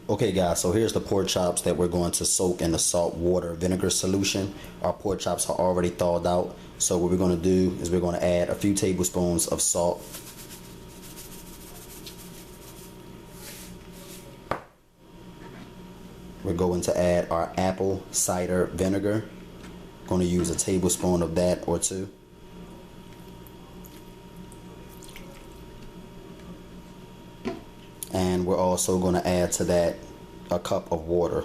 Okay guys, so here's the pork chops that we're going to soak in the salt water vinegar solution. Our pork chops are already thawed out. So what we're going to do is we're going to add a few tablespoons of salt. We're going to add our apple cider vinegar. Going to use a tablespoon of that or two. And we're also going to add to that a cup of water.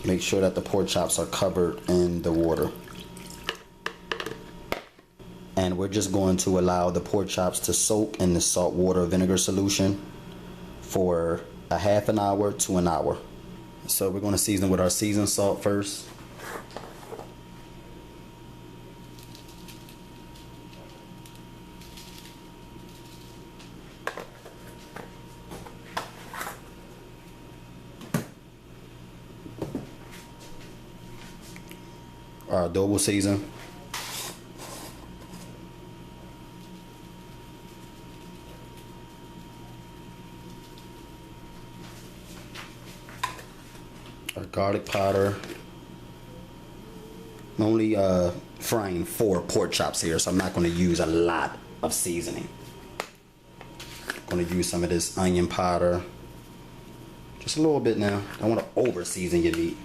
Make sure that the pork chops are covered in the water. And we're just going to allow the pork chops to soak in the salt water vinegar solution for a half an hour to an hour. So we're going to season with our seasoned salt first. Our adobo season. Our garlic powder. I'm only frying 4 pork chops here, so I'm not going to use a lot of seasoning. I'm going to use some of this onion powder. Just a little bit now. I don't want to over season your meat.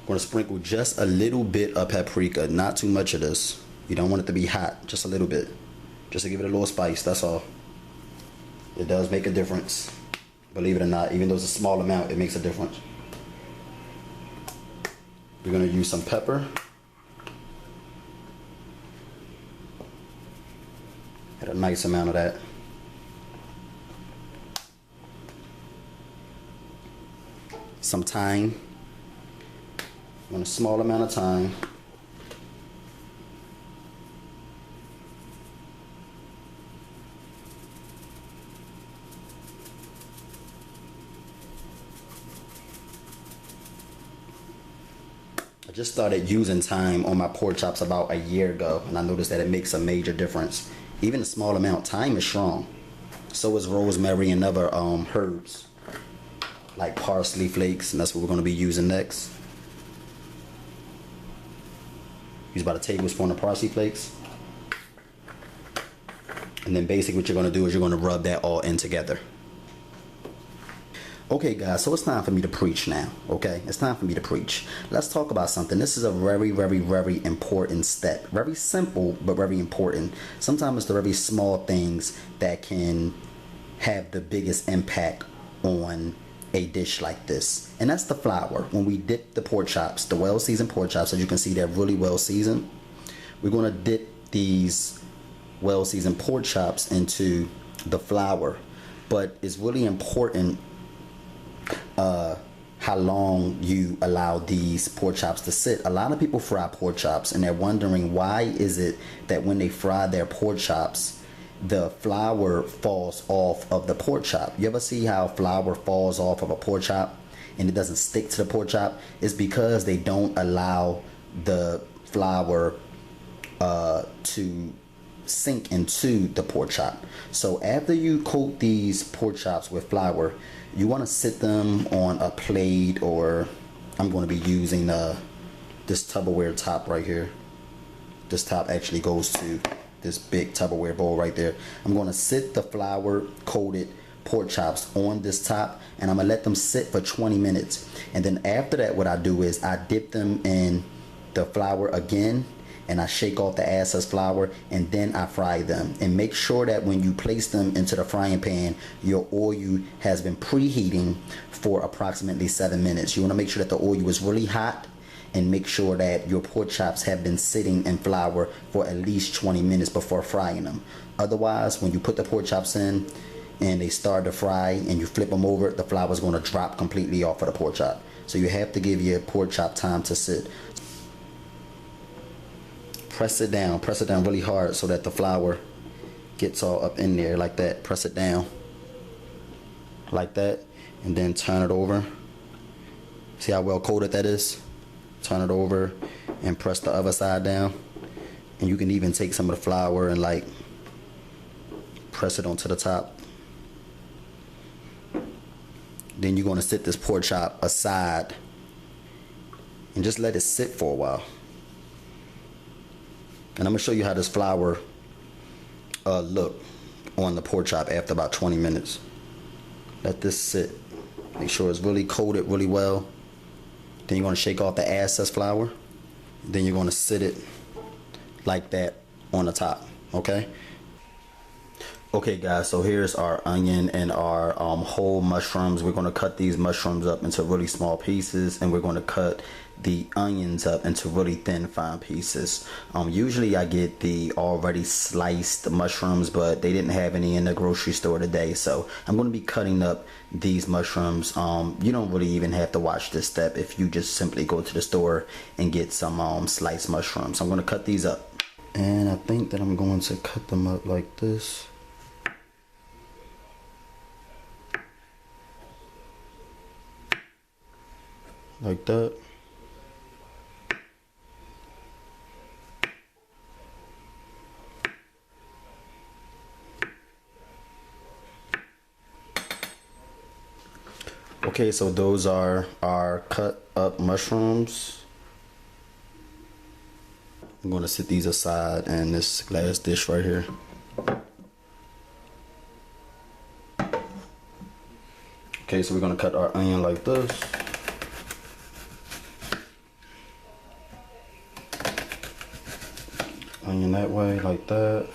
I'm going to sprinkle just a little bit of paprika, not too much of this. You don't want it to be hot, just a little bit. Just to give it a little spice, that's all. It does make a difference. Believe it or not, even though it's a small amount, it makes a difference. We're going to use some pepper. Add a nice amount of that. Some thyme. On a small amount of thyme. I just started using thyme on my pork chops about a year ago, and I noticed that it makes a major difference. Even a small amount, thyme is strong. So is rosemary and other herbs like parsley flakes, and that's what we're going to be using next. Use about a tablespoon of parsley flakes. And then basically what you're going to do is you're going to rub that all in together. Okay guys, so it's time for me to preach now, okay? It's time for me to preach. Let's talk about something. This is a very, very, very important step. Very simple, but very important. Sometimes it's the very small things that can have the biggest impact on a dish like this. And that's the flour. When we dip the pork chops, the well-seasoned pork chops, as you can see, they're really well-seasoned. We're going to dip these well-seasoned pork chops into the flour. But it's really important how long you allow these pork chops to sit. A lot of people fry pork chops and they're wondering why is it that when they fry their pork chops the flour falls off of the pork chop. You ever see how flour falls off of a pork chop and it doesn't stick to the pork chop? It's because they don't allow the flour to sink into the pork chop. So after you coat these pork chops with flour, you want to sit them on a plate, or I'm going to be using this Tupperware top right here. This top actually goes to this big Tupperware bowl right there. I'm going to sit the flour coated pork chops on this top, and I'm going to let them sit for 20 minutes. And then after that, what I do is I dip them in the flour again, and I shake off the excess flour, and then I fry them. And make sure that when you place them into the frying pan, your oil has been preheating for approximately 7 minutes. You want to make sure that the oil is really hot, and make sure that your pork chops have been sitting in flour for at least 20 minutes before frying them. Otherwise, when you put the pork chops in and they start to fry and you flip them over, the flour is going to drop completely off of the pork chop. So you have to give your pork chop time to sit. Press it down really hard so that the flour gets all up in there like that. Press it down like that, and then turn it over. See how well coated that is? Turn it over and press the other side down. And you can even take some of the flour and like press it onto the top. Then you're going to sit this pork chop aside and just let it sit for a while. And I'm going to show you how this flour look on the pork chop after about 20 minutes. Let this sit. Make sure it's really coated really well. Then you're going to shake off the excess flour. Then you're going to sit it like that on the top. Okay? Okay guys, so here's our onion and our whole mushrooms. We're going to cut these mushrooms up into really small pieces, and we're going to cut the onions up into really thin fine pieces. Usually I get the already sliced mushrooms, but they didn't have any in the grocery store today, so I'm going to be cutting up these mushrooms. You don't really even have to watch this step if you just simply go to the store and get some sliced mushrooms. I'm going to cut these up, and I think that I'm going to cut them up like this. Like that. Okay, so those are our cut up mushrooms. I'm going to set these aside in this glass dish right here. Okay, so we're going to cut our onion like this. Onion that way, like that.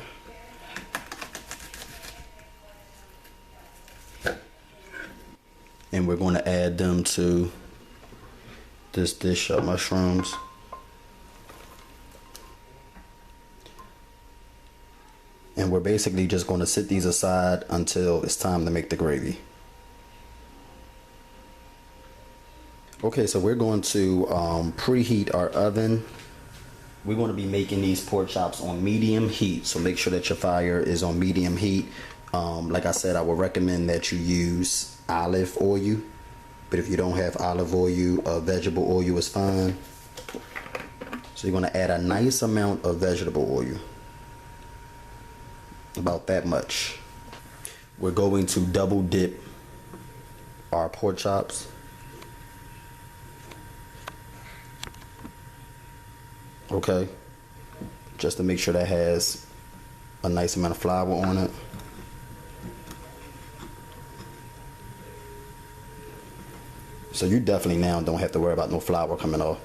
And we're going to add them to this dish of mushrooms. And we're basically just going to sit these aside until it's time to make the gravy. Okay, so we're going to preheat our oven. We're going to be making these pork chops on medium heat, so make sure that your fire is on medium heat. Like I said, I would recommend that you use olive oil, but if you don't have olive oil, vegetable oil is fine. So you're going to add a nice amount of vegetable oil, about that much. We're going to double dip our pork chops. Okay, just to make sure that has a nice amount of flour on it. So you definitely now don't have to worry about no flour coming off,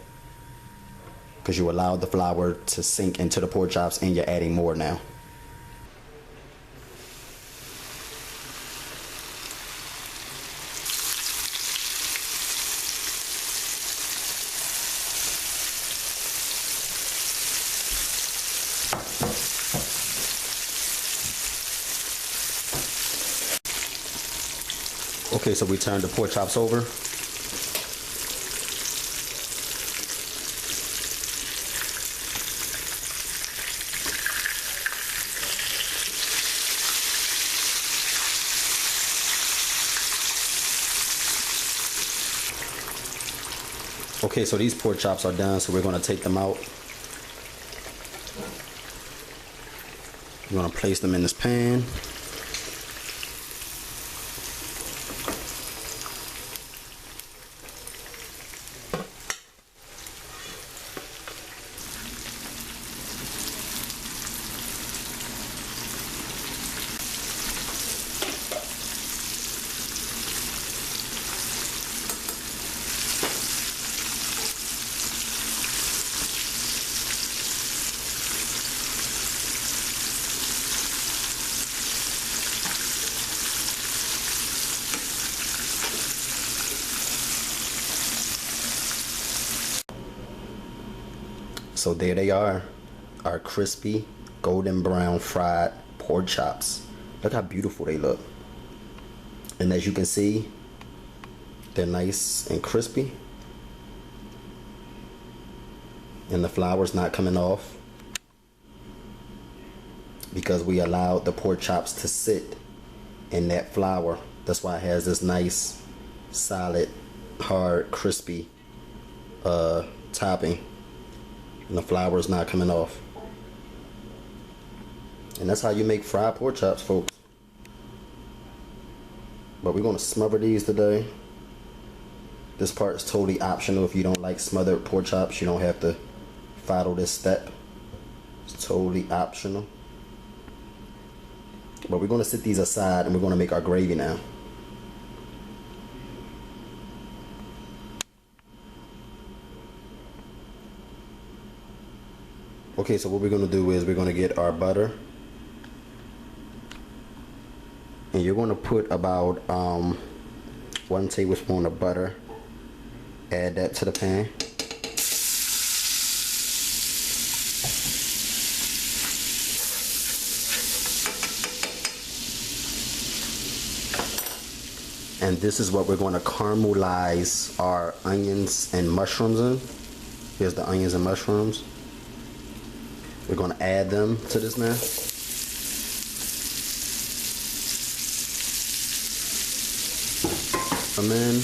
because you allowed the flour to sink into the pork chops and you're adding more now. Okay, so we turn the pork chops over. Okay, so these pork chops are done, so we're going to take them out. We're going to place them in this pan. So there they are, our crispy golden brown fried pork chops. Look how beautiful they look. And as you can see, they're nice and crispy, and the flour's not coming off because we allowed the pork chops to sit in that flour. That's why it has this nice solid hard crispy topping, and the flour is not coming off. And that's how you make fried pork chops, folks. But we're gonna smother these today. This part is totally optional. If you don't like smothered pork chops, you don't have to follow this step. It's totally optional. But we're gonna sit these aside and we're gonna make our gravy now. Okay, so what we're gonna do is we're gonna get our butter. And you're gonna put about 1 tablespoon of butter. Add that to the pan. And this is what we're going to caramelize our onions and mushrooms in. Here's the onions and mushrooms. We're going to add them to this now. Them in.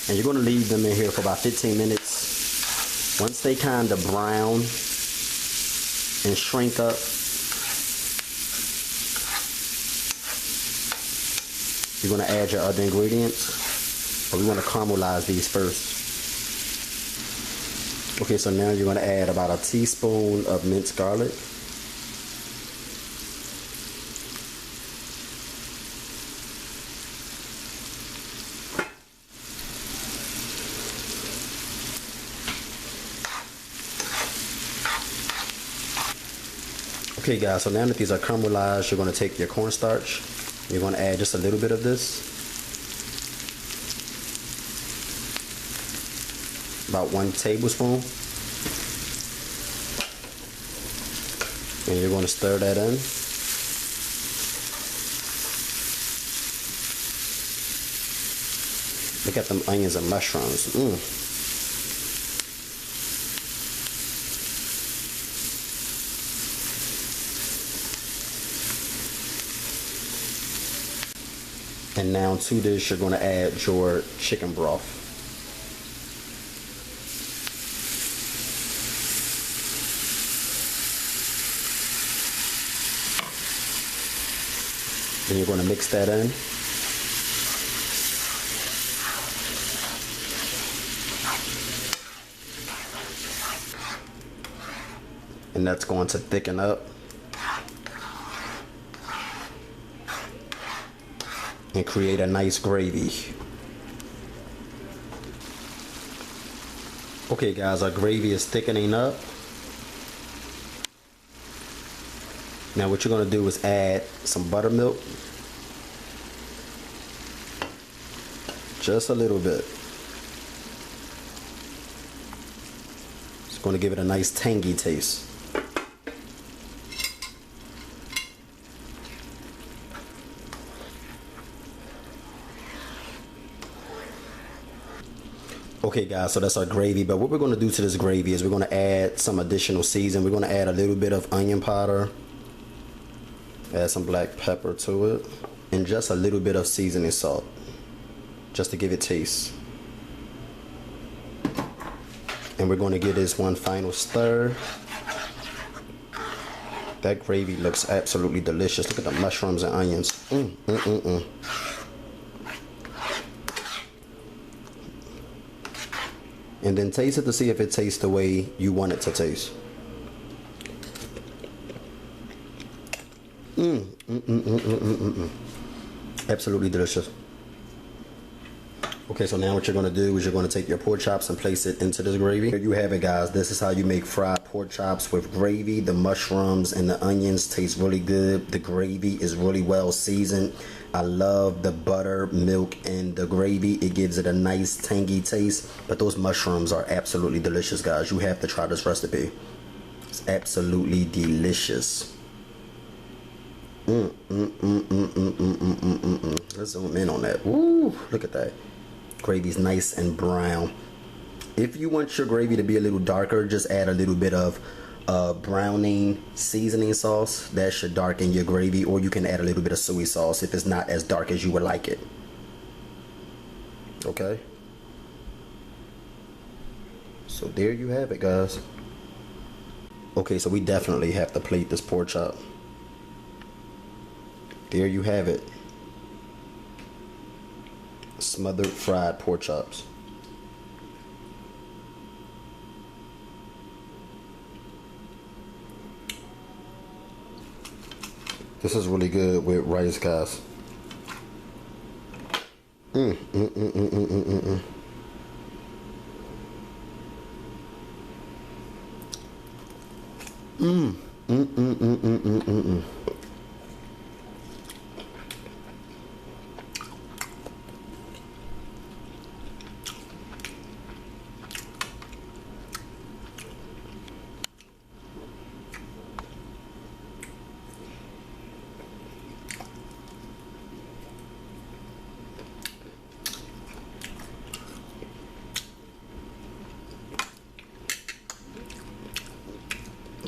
And you're going to leave them in here for about 15 minutes. Once they kind of brown and shrink up, you're going to add your other ingredients. But we want to caramelize these first. Okay, so now you're going to add about a teaspoon of minced garlic. Okay guys, so now that these are caramelized, you're going to take your cornstarch. You're going to add just a little bit of this. About 1 tablespoon. And you're going to stir that in. Look at them onions and mushrooms. And now to this, you're going to add your chicken broth. And you're going to mix that in. And that's going to thicken up. And create a nice gravy. Okay guys, our gravy is thickening up. Now what you're going to do is add some buttermilk. Just a little bit. It's going to give it a nice tangy taste. Okay guys, so that's our gravy, but what we're going to do to this gravy is we're going to add some additional season. We're going to add a little bit of onion powder, add some black pepper to it, and just a little bit of seasoning salt, just to give it taste. And we're going to give this one final stir. That gravy looks absolutely delicious. Look at the mushrooms and onions. And then taste it to see if it tastes the way you want it to taste. Absolutely delicious. Okay, so now what you're going to do is you're going to take your pork chops and place it into this gravy. Here you have it guys. This is how you make fried pork chops with gravy. The mushrooms and the onions taste really good. The gravy is really well seasoned. I love the butter, milk, and the gravy. It gives it a nice tangy taste. But those mushrooms are absolutely delicious guys. You have to try this recipe. It's absolutely delicious. Let's zoom in on that. Woo, look at that. Gravy's nice and brown. If you want your gravy to be a little darker, just add a little bit of browning seasoning sauce. That should darken your gravy, or you can add a little bit of soy sauce if it's not as dark as you would like it. Okay, so there you have it guys. Okay, so we definitely have to plate this pork chop. There you have it. Smothered fried pork chops. This is really good with rice, guys.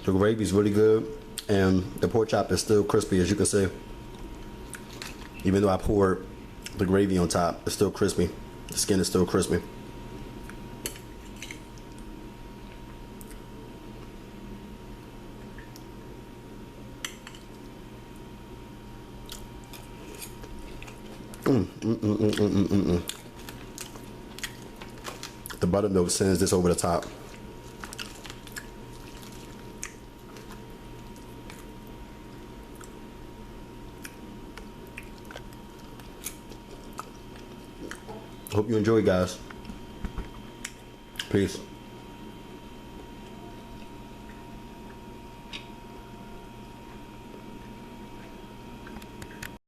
The gravy is really good, and the pork chop is still crispy, as you can see. Even though I poured the gravy on top, it's still crispy. The skin is still crispy. The buttermilk sends this over the top. Hope you enjoy, guys. Peace.